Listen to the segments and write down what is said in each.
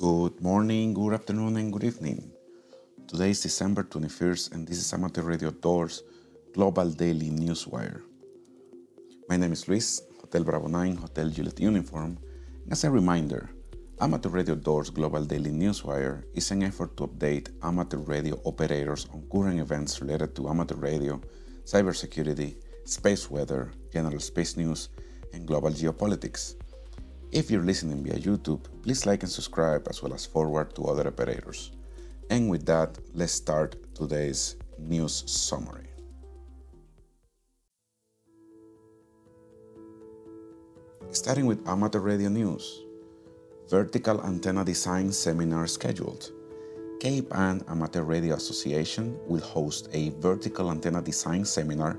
Good morning, good afternoon, and good evening. Today is December 21st, and this is Amateur Radio Doors Global Daily Newswire. My name is Luis, Hotel Bravo 9, Hotel Juliet Uniform, and as a reminder, Amateur Radio Doors Global Daily Newswire is an effort to update amateur radio operators on current events related to amateur radio, cybersecurity, space weather, general space news, and global geopolitics. If you're listening via YouTube, please like and subscribe as well as forward to other operators. And with that, let's start today's news summary. Starting with amateur radio news. Vertical antenna design seminar scheduled. Cape Ann Amateur Radio Association will host a vertical antenna design seminar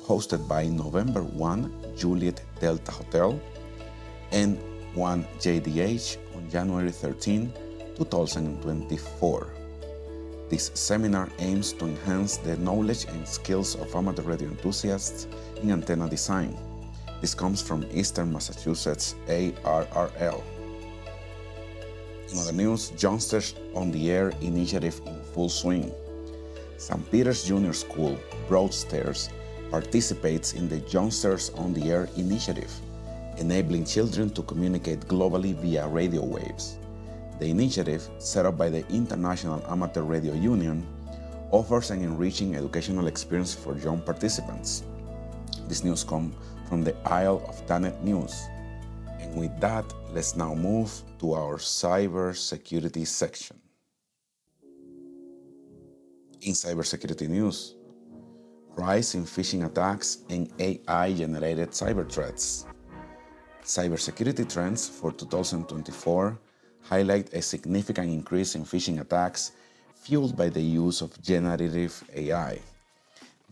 hosted by November 1 Juliet Delta Hotel and 1 JDH on January 13, 2024. This seminar aims to enhance the knowledge and skills of amateur radio enthusiasts in antenna design. This comes from Eastern Massachusetts ARRL. In other news, Youngsters on the Air initiative in full swing. St. Peter's Junior School, Broadstairs, participates in the Youngsters on the Air initiative, enabling children to communicate globally via radio waves. The initiative, set up by the International Amateur Radio Union, offers an enriching educational experience for young participants. This news comes from the Isle of Thanet News. And with that, let's now move to our cybersecurity section. In cybersecurity news, rise in phishing attacks and AI-generated cyber threats. Cybersecurity trends for 2024 highlight a significant increase in phishing attacks fueled by the use of generative AI.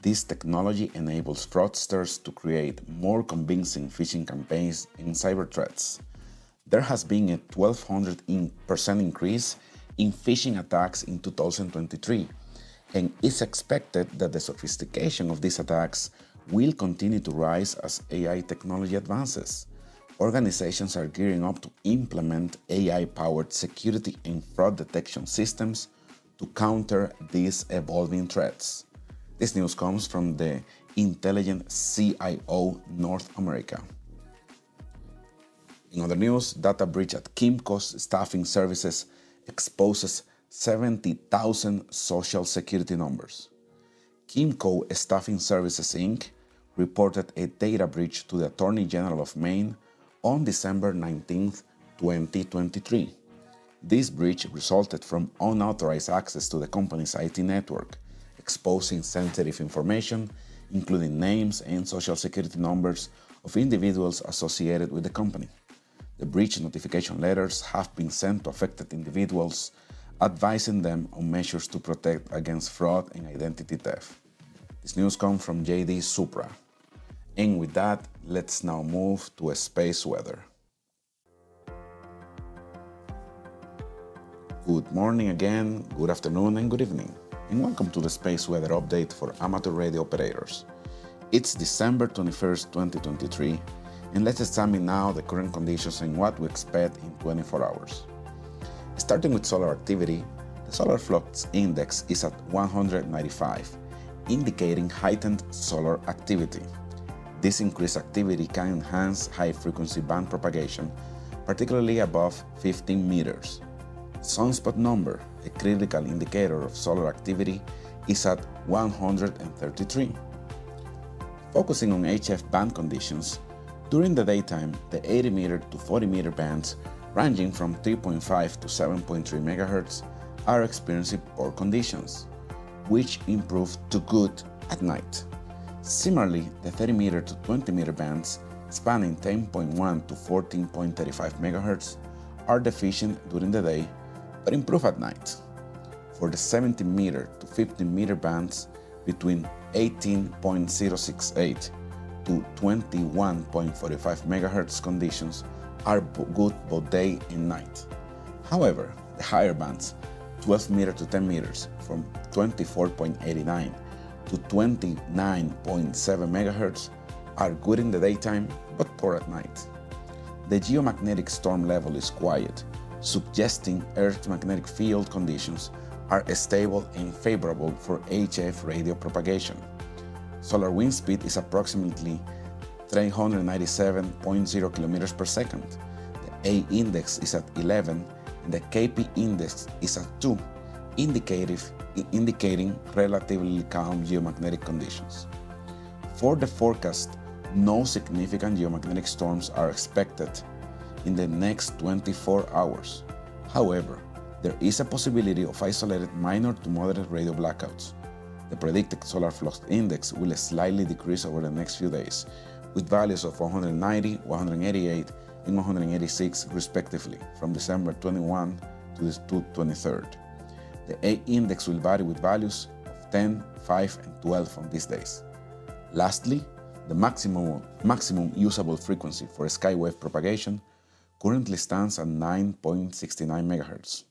This technology enables fraudsters to create more convincing phishing campaigns and cyber threats. There has been a 1,200% increase in phishing attacks in 2023, and it's expected that the sophistication of these attacks will continue to rise as AI technology advances. Organizations are gearing up to implement AI-powered security and fraud detection systems to counter these evolving threats. This news comes from the Intelligent CIO North America. In other news, data breach at Kimco's staffing services exposes 70,000 social security numbers. Kimco Staffing Services Inc. reported a data breach to the Attorney General of Maine on December 19, 2023. This breach resulted from unauthorized access to the company's IT network, exposing sensitive information, including names and social security numbers of individuals associated with the company. The breach notification letters have been sent to affected individuals, advising them on measures to protect against fraud and identity theft. This news comes from JD Supra. And with that, let's now move to space weather. Good morning again, good afternoon, and good evening, and welcome to the space weather update for amateur radio operators. It's December 21st, 2023, and let's examine now the current conditions and what we expect in 24 hours. Starting with solar activity, the solar flux index is at 195, indicating heightened solar activity. This increased activity can enhance high-frequency band propagation, particularly above 15 meters. Sunspot number, a critical indicator of solar activity, is at 133. Focusing on HF band conditions, during the daytime, the 80 meter to 40 meter bands, ranging from 3.5 to 7.3 MHz, are experiencing poor conditions, which improve to good at night. Similarly, the 30 meter to 20 meter bands, spanning 10.1 to 14.35 MHz, are deficient during the day, but improve at night. For the 70 meter to 15 meter bands, between 18.068 to 21.45 MHz conditions are good both day and night. However, the higher bands, 12 meter to 10 meters, from 24.89 to 29.7 MHz, are good in the daytime but poor at night. The geomagnetic storm level is quiet, suggesting Earth's magnetic field conditions are stable and favorable for HF radio propagation. Solar wind speed is approximately 397.0 km per second. The A index is at 11 and the KP index is at 2, indicating relatively calm geomagnetic conditions. For the forecast, no significant geomagnetic storms are expected in the next 24 hours. However, there is a possibility of isolated minor to moderate radio blackouts. The predicted solar flux index will slightly decrease over the next few days, with values of 190, 188, and 186 respectively from December 21 to the 23rd. The A index will vary with values of 10, 5, and 12 on these days. Lastly, the maximum usable frequency for skywave propagation currently stands at 9.69 MHz.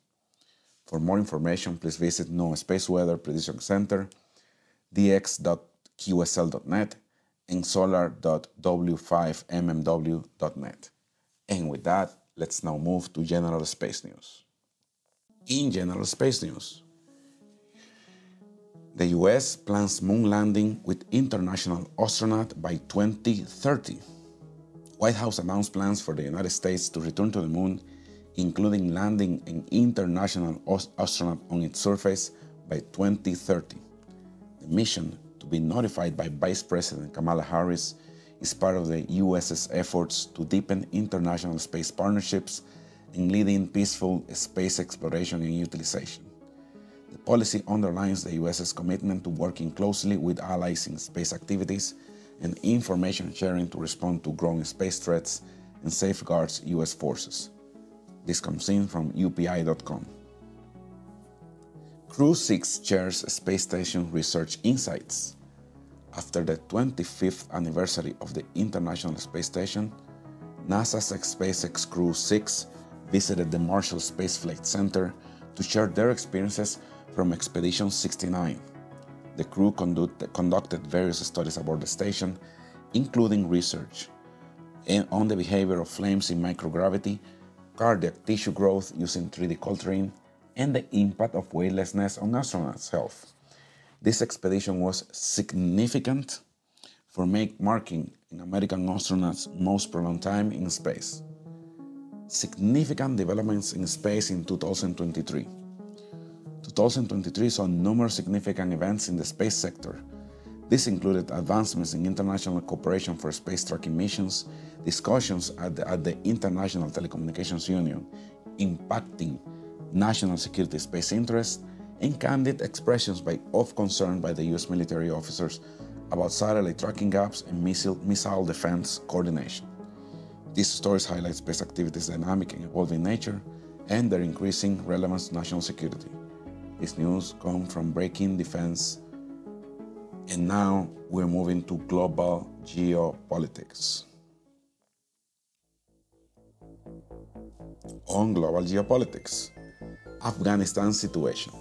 For more information, please visit NOAA Space Weather Prediction Center, dx.qsl.net, and solar.w5mmw.net. And with that, let's now move to general space news. In general space news, the US plans moon landing with international astronaut by 2030. White House announced plans for the United States to return to the moon, including landing an international astronaut on its surface by 2030. The mission, to be notified by Vice President Kamala Harris, is part of the US's efforts to deepen international space partnerships and lead in peaceful space exploration and utilization. The policy underlines the US's commitment to working closely with allies in space activities and information sharing to respond to growing space threats and safeguards US forces. This comes in from UPI.com. Crew 6 shares Space Station Research Insights. After the 25th anniversary of the International Space Station, NASA's SpaceX Crew 6 visited the Marshall Space Flight Center to share their experiences from Expedition 69. The crew conducted various studies aboard the station, including research on the behavior of flames in microgravity, cardiac tissue growth using 3D culturing, and the impact of weightlessness on astronauts' health. This expedition was significant for marking an American astronaut's most prolonged time in space. Significant developments in space in 2023. 2023 saw numerous significant events in the space sector. This included advancements in international cooperation for space tracking missions, discussions at the International Telecommunications Union impacting national security space interests, and candid expressions of concern by the U.S. military officers about satellite tracking gaps and missile defense coordination. These stories highlight space activities' dynamic and evolving nature and their increasing relevance to national security. This news comes from Breaking Defense. And now we're moving to global geopolitics. On global geopolitics, Afghanistan situation.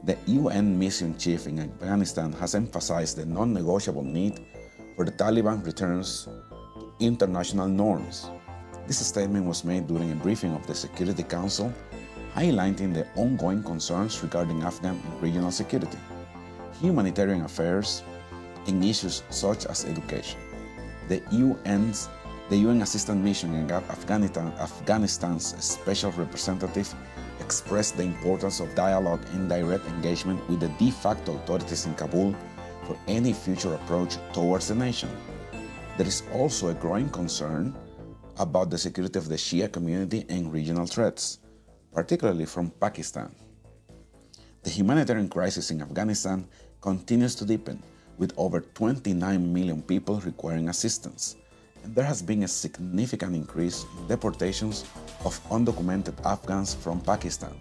The UN mission chief in Afghanistan has emphasized the non-negotiable need for the Taliban returns to international norms. This statement was made during a briefing of the Security Council, highlighting the ongoing concerns regarding Afghan and regional security, humanitarian affairs, and issues such as education. The UN Assistant Mission in Afghanistan's Special Representative expressed the importance of dialogue and direct engagement with the de facto authorities in Kabul for any future approach towards the nation. There is also a growing concern about the security of the Shia community and regional threats, particularly from Pakistan. The humanitarian crisis in Afghanistan continues to deepen, with over 29 million people requiring assistance, and there has been a significant increase in deportations of undocumented Afghans from Pakistan.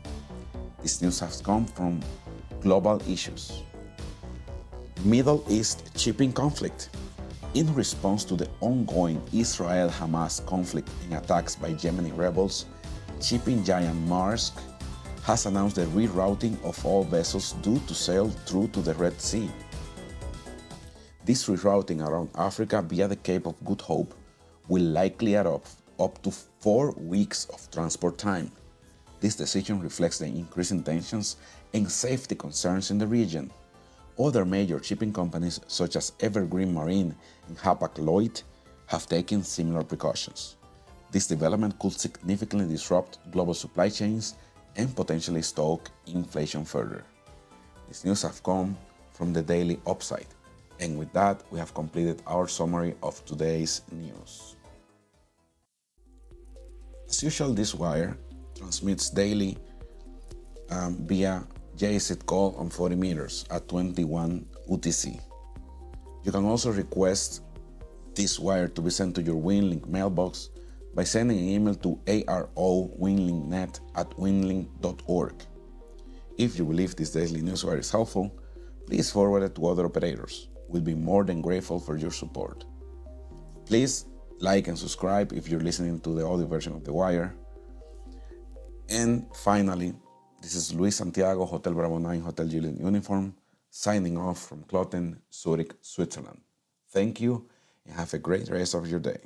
This news has come from Global Issues. Middle East shipping conflict. In response to the ongoing Israel-Hamas conflict and attacks by Yemeni rebels, shipping giant Maersk has announced the rerouting of all vessels due to sail through to the Red Sea. This rerouting around Africa via the Cape of Good Hope will likely add up to 4 weeks of transport time. This decision reflects the increasing tensions and safety concerns in the region. Other major shipping companies such as Evergreen Marine and Hapag-Lloyd have taken similar precautions. This development could significantly disrupt global supply chains and potentially stoke inflation further. These news have come from the Daily Upside. And with that, we have completed our summary of today's news. As usual, this wire transmits daily via JSID call on 40 meters at 21 UTC. You can also request this wire to be sent to your Winlink mailbox by sending an email to ARO.WinLinkNet at winlink.org. If you believe this daily newswire is helpful, please forward it to other operators. We'll be more than grateful for your support. Please like and subscribe if you're listening to the audio version of The Wire. And finally, this is Luis Santiago, Hotel Bravo 9, Hotel Juliet uniform, signing off from Kloten, Zurich, Switzerland. Thank you and have a great rest of your day.